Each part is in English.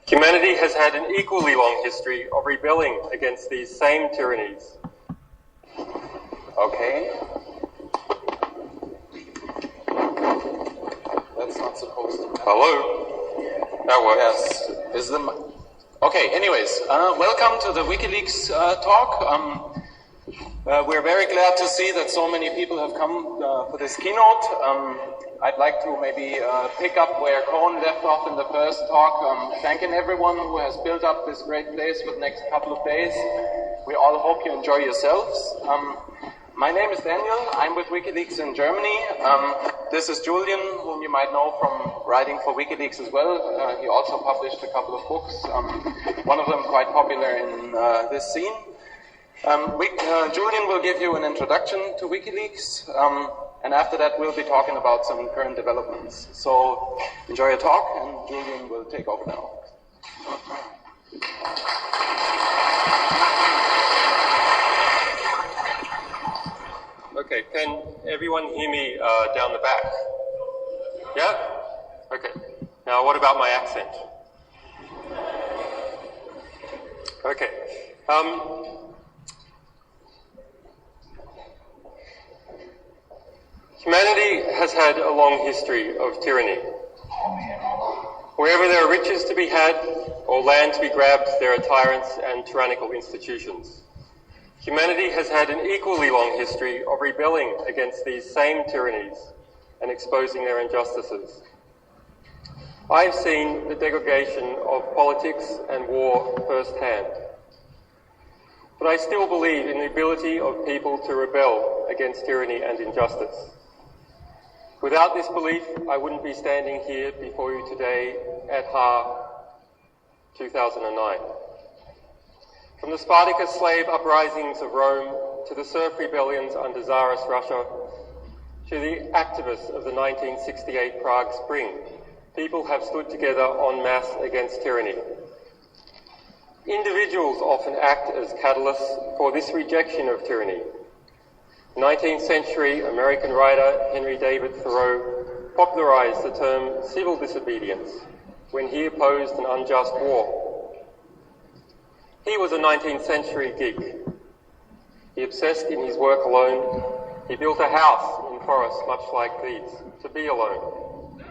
Humanity has had an equally long history of rebelling against these same tyrannies. Okay. That's not supposed to happen. Hello? That works. Yes. Is the okay, anyways, welcome to the WikiLeaks talk. We're very glad to see that so many people have come for this keynote. I'd like to maybe pick up where Cohen left off in the first talk, thanking everyone who has built up this great place for the next couple of days. We all hope you enjoy yourselves. My name is Daniel. I'm with WikiLeaks in Germany. This is Julian, whom you might know from writing for WikiLeaks as well. He also published a couple of books, one of them quite popular in this scene. Julian will give you an introduction to WikiLeaks, and after that we'll be talking about some current developments. So enjoy your talk, and Julian will take over now. Okay, can everyone hear me down the back? Yeah? Okay. Now what about my accent? Okay. Humanity has had a long history of tyranny. Wherever there are riches to be had or land to be grabbed, there are tyrants and tyrannical institutions. Humanity has had an equally long history of rebelling against these same tyrannies and exposing their injustices. I've seen the degradation of politics and war firsthand. But I still believe in the ability of people to rebel against tyranny and injustice. Without this belief, I wouldn't be standing here before you today at Ha 2009. From the Spartacus slave uprisings of Rome to the serf rebellions under Tsarist Russia to the activists of the 1968 Prague Spring, people have stood together en masse against tyranny. Individuals often act as catalysts for this rejection of tyranny. 19th century American writer Henry David Thoreau popularized the term civil disobedience when he opposed an unjust war. He was a 19th century geek. He obsessed in his work alone. He built a house in forests much like these, to be alone.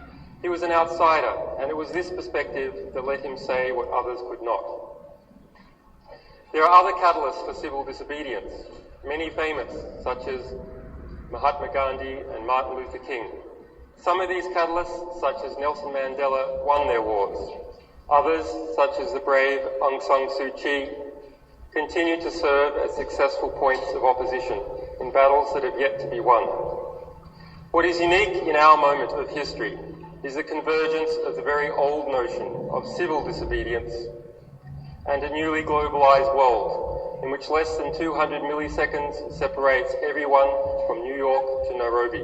He was an outsider, and it was this perspective that let him say what others could not. There are other catalysts for civil disobedience, many famous, such as Mahatma Gandhi and Martin Luther King. Some of these catalysts, such as Nelson Mandela, won their wars. Others, such as the brave Aung San Suu Kyi, continue to serve as successful points of opposition in battles that have yet to be won. What is unique in our moment of history is the convergence of the very old notion of civil disobedience and a newly globalized world in which less than 200 milliseconds separates everyone from New York to Nairobi.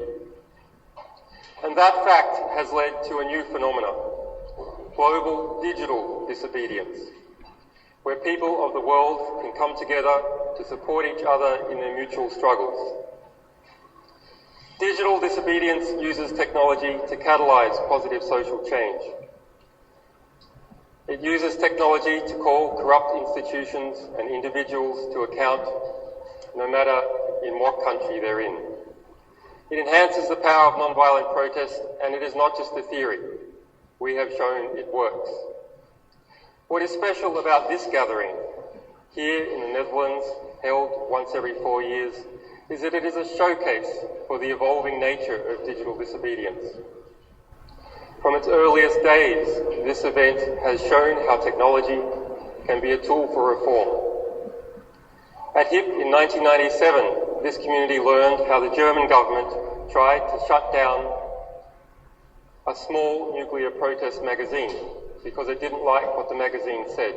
And that fact has led to a new phenomenon, global digital disobedience, where people of the world can come together to support each other in their mutual struggles. Digital disobedience uses technology to catalyze positive social change. It uses technology to call corrupt institutions and individuals to account, no matter in what country they're in. It enhances the power of nonviolent protest, and it is not just a theory. We have shown it works. What is special about this gathering, here in the Netherlands, held once every 4 years, is that it is a showcase for the evolving nature of digital disobedience. From its earliest days, this event has shown how technology can be a tool for reform. At HIP in 1997, this community learned how the German government tried to shut down a small nuclear protest magazine because it didn't like what the magazine said.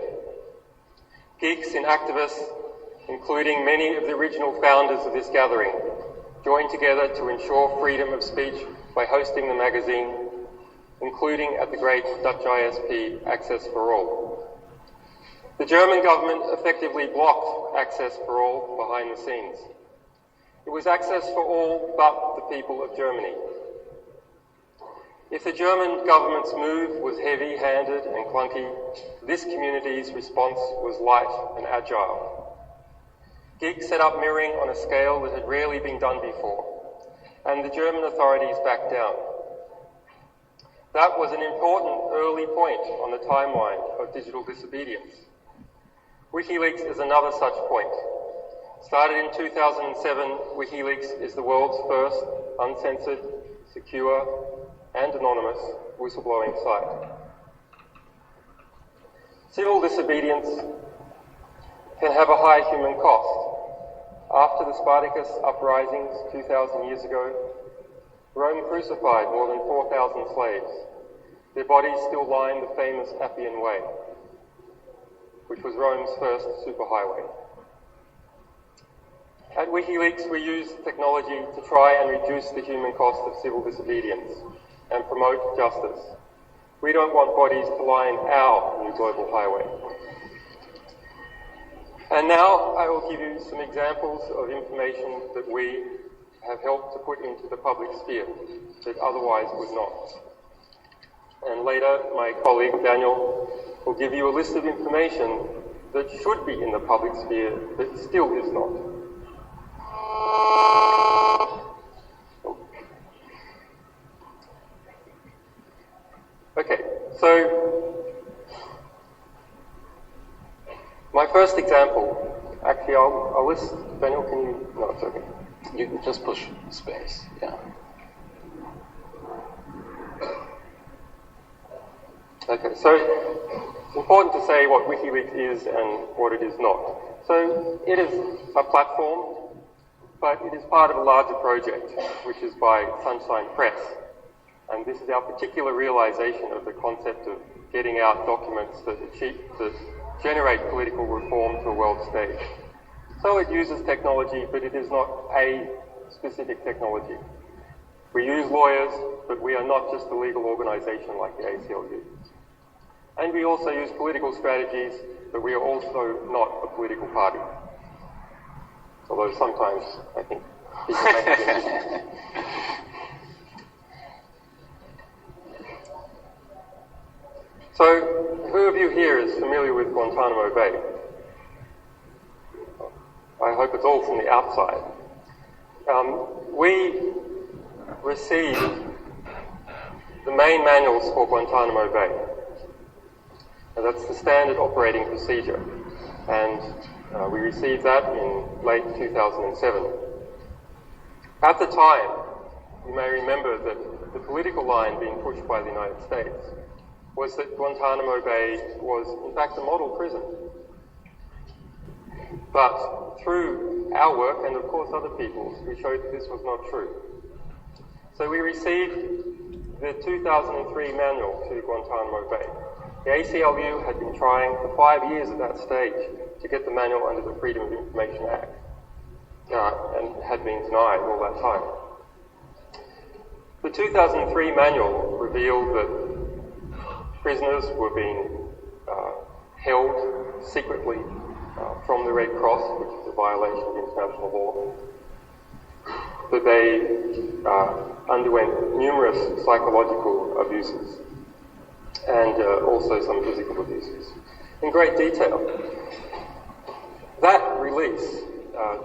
Geeks and activists, including many of the original founders of this gathering, joined together to ensure freedom of speech by hosting the magazine, including at the great Dutch ISP Access for All. The German government effectively blocked Access for All behind the scenes. It was Access for All but the people of Germany. If the German government's move was heavy-handed and clunky, this community's response was light and agile. GIG set up mirroring on a scale that had rarely been done before, and the German authorities backed down. That was an important early point on the timeline of digital disobedience. WikiLeaks is another such point. Started in 2007, WikiLeaks is the world's first uncensored, secure, and anonymous whistleblowing site. Civil disobedience can have a high human cost. After the Spartacus uprisings 2,000 years ago, Rome crucified more than 4,000 slaves. Their bodies still line the famous Appian Way, which was Rome's first superhighway. At WikiLeaks, we use technology to try and reduce the human cost of civil disobedience and promote justice. We don't want bodies to line our new global highway. And now I will give you some examples of information that we have helped to put into the public sphere that otherwise would not. And later, my colleague Daniel will give you a list of information that should be in the public sphere that still is not. Okay, so my first example, actually I'll list, Daniel, can you, no, it's okay. You can just push space, yeah. Okay, so it's important to say what WikiLeaks is and what it is not. So it is a platform, but it is part of a larger project, which is by Sunshine Press. And this is our particular realization of the concept of getting out documents that generate political reform to a world stage. So it uses technology, but it is not a specific technology. We use lawyers, but we are not just a legal organization like the ACLU. And we also use political strategies, but we are also not a political party. Although sometimes I think people may have interest. So, who of you here is familiar with Guantanamo Bay? I hope it's all from the outside. We received the main manuals for Guantanamo Bay. And that's the standard operating procedure. And we received that in late 2007. At the time, you may remember that the political line being pushed by the United States was that Guantanamo Bay was, in fact, a model prison. But through our work, and of course other people's, we showed that this was not true. So we received the 2003 manual to Guantanamo Bay. The ACLU had been trying for 5 years at that stage to get the manual under the Freedom of Information Act, and had been denied all that time. The 2003 manual revealed that prisoners were being held secretly from the Red Cross, which is a violation of international law, that they underwent numerous psychological abuses and also some physical abuses in great detail. That release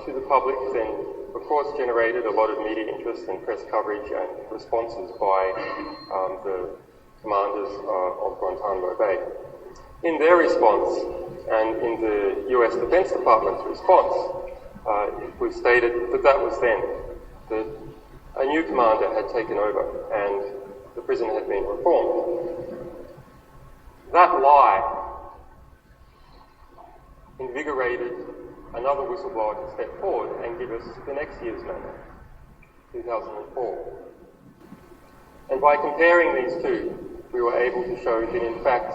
to the public then, of course, generated a lot of media interest and press coverage and responses by the commanders of Guantanamo Bay. In their response, and in the US Defense Department's response, it was stated that that was then, that a new commander had taken over and the prison had been reformed. That lie invigorated another whistleblower to step forward and give us the next year's manual, 2004. And by comparing these two, we were able to show that in fact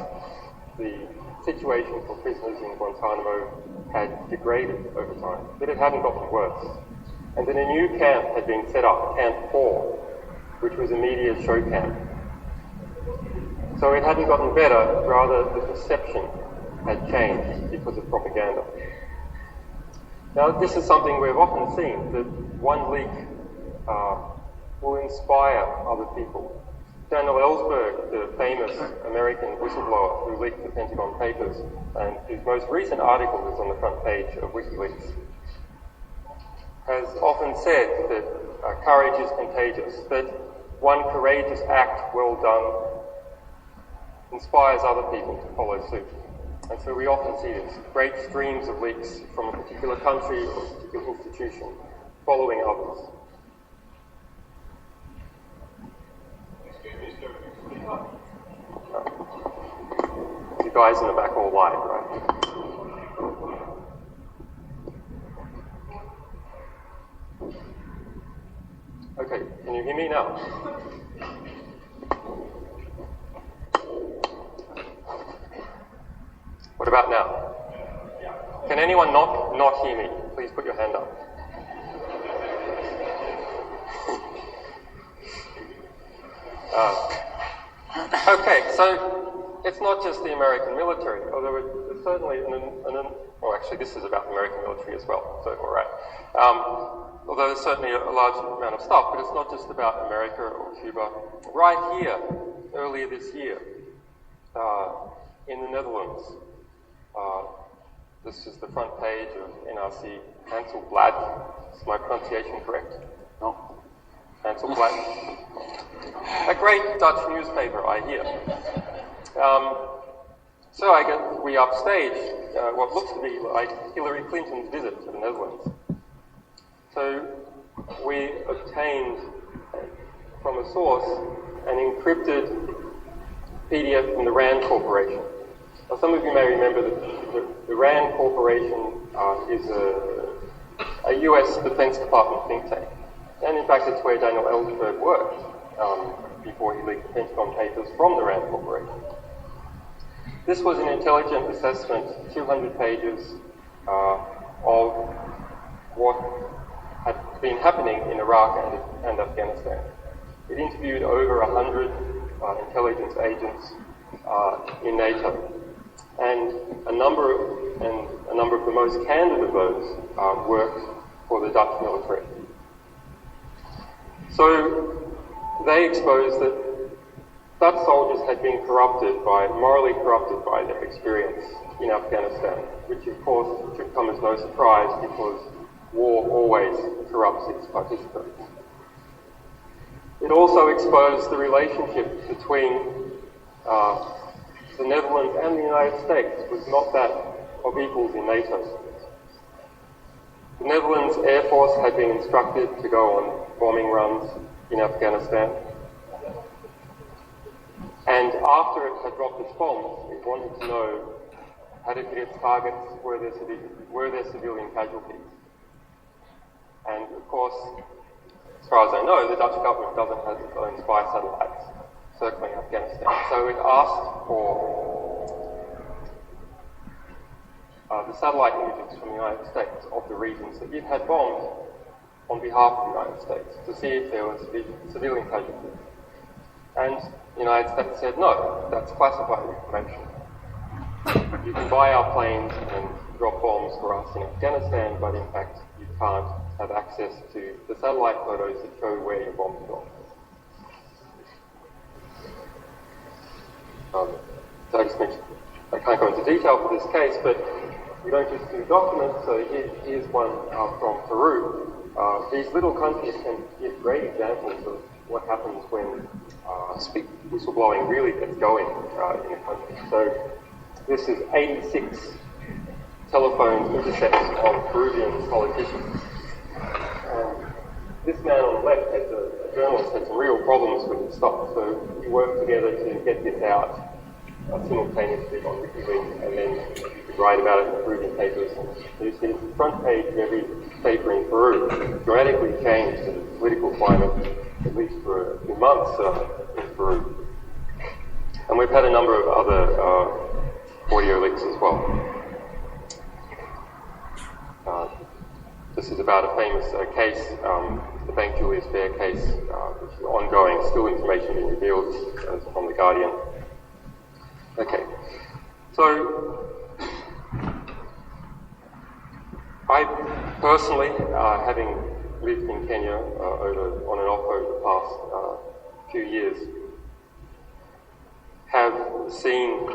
the situation for prisoners in Guantanamo had degraded over time, that it hadn't gotten worse. And then a new camp had been set up, Camp 4, which was a media show camp. So it hadn't gotten better, rather the perception had changed because of propaganda. Now this is something we've often seen, that one leak will inspire other people Daniel Ellsberg, the famous American whistleblower who leaked the Pentagon Papers, and whose most recent article is on the front page of WikiLeaks, has often said that courage is contagious, that one courageous act well done inspires other people to follow suit. And so we often see this, great streams of leaks from a particular country or a particular institution following others. You guys in the back all lied, right? Okay, can you hear me now? What about now? Can anyone not hear me? Please put your hand up. Okay, so it's not just the American military, although it's certainly well, actually this is about the American military as well, so all right. Although there's certainly a large amount of stuff, but it's not just about America or Cuba. Right here, earlier this year, in the Netherlands, this is the front page of NRC Handelsblad. Is my pronunciation correct? No? Handelsblad. A great Dutch newspaper, I hear. So we upstaged what looks to be like Hillary Clinton's visit to the Netherlands. So we obtained from a source an encrypted PDF from the RAND Corporation. Now, some of you may remember that the RAND Corporation is a US Defense Department think tank. And in fact, it's where Daniel Ellsberg worked before he leaked the Pentagon Papers from the RAND Corporation. This was an intelligent assessment, 200 pages, of what had been happening in Iraq and Afghanistan. It interviewed over 100 intelligence agents in NATO, and a number of the most candid of those worked for the Dutch military. So they exposed that Dutch soldiers had been morally corrupted by their experience in Afghanistan, which of course should come as no surprise because war always corrupts its participants. It also exposed the relationship between the Netherlands and the United States was not that of equals in NATO. The Netherlands Air Force had been instructed to go on bombing runs in Afghanistan. And after it had dropped its bombs, it wanted to know, had it hit its targets, were there civilian casualties? And of course, as far as I know, the Dutch government doesn't have its own spy satellites circling Afghanistan. So it asked for the satellite images from the United States of the regions that it had bombed on behalf of the United States to see if there was civilian casualties. And the United States said, no, that's classified information. You can buy our planes and drop bombs for us in Afghanistan, but in fact you can't have access to the satellite photos that show where your bombs are gone. So I just mentioned, I can't go into detail for this case, but we don't just do documents, so here's one from Peru. These little countries can give great examples of what happens when whistleblowing really gets going in a country. So this is 86 telephone intercepts of Peruvian politicians. This man on the left, a journalist, had some real problems with his stuff, so we worked together to get this out simultaneously on WikiLeaks, and then you could write about it in the Peruvian papers. So you see the front page of every paper in Peru dramatically changed the political climate, at least for a few months in Peru. And we've had a number of other audio leaks as well. This is about a famous case, the Bank Julius Baer case, which is ongoing, still information being revealed from The Guardian. Okay, so I personally, having lived in Kenya on and off over the past few years, have seen